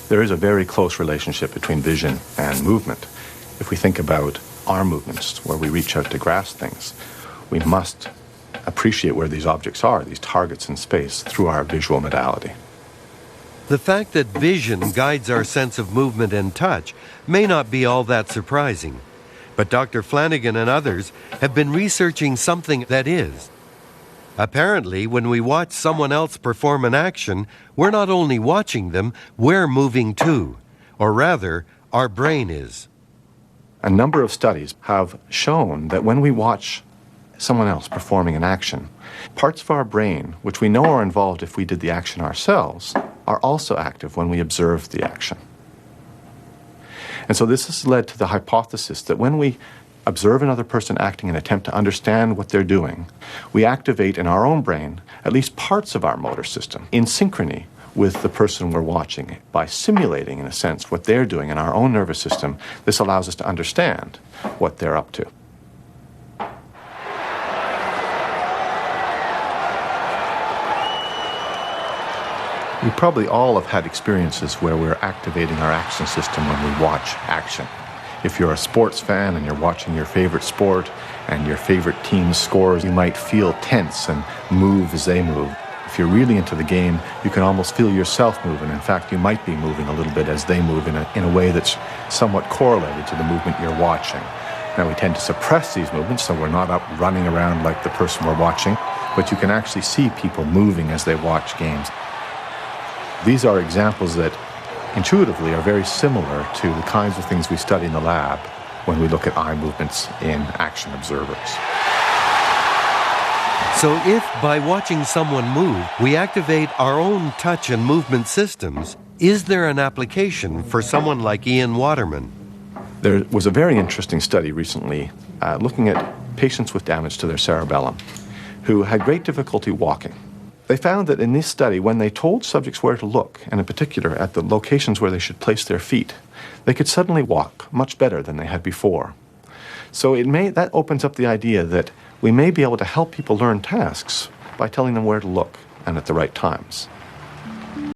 There is a very close relationship between vision and movement. If we think about arm movements, where we reach out to grasp things, we must appreciate where these objects are, these targets in space, through our visual modality. The fact that vision guides our sense of movement and touch may not be all that surprising, but Dr. Flanagan and others have been researching something that is. Apparently, when we watch someone else perform an action, we're not only watching them, we're moving too. Or rather, our brain is. A number of studies have shown that when we watch someone else performing an action, parts of our brain, which we know are involved if we did the action ourselves, are also active when we observe the action. And so this has led to the hypothesis that when we observe another person acting and attempt to understand what they're doing, we activate in our own brain at least parts of our motor system in synchrony with the person we're watching. By simulating, in a sense, what they're doing in our own nervous system, this allows us to understand what they're up to. We probably all have had experiences where we're activating our action system when we watch action. If you're a sports fan and you're watching your favorite sport and your favorite team scores, you might feel tense and move as they move. If you're really into the game, you can almost feel yourself moving. In fact, you might be moving a little bit as they move in a way that's somewhat correlated to the movement you're watching. Now, we tend to suppress these movements, so we're not up running around like the person we're watching, but you can actually see people moving as they watch games. These are examples that intuitively are very similar to the kinds of things we study in the lab when we look at eye movements in action observers. So if by watching someone move, we activate our own touch and movement systems, is there an application for someone like Ian Waterman? There was a very interesting study recently looking at patients with damage to their cerebellum who had great difficulty walking. They found that in this study, when they told subjects where to look, and in particular at the locations where they should place their feet, they could suddenly walk much better than they had before. So that opens up the idea that we may be able to help people learn tasks by telling them where to look and at the right times.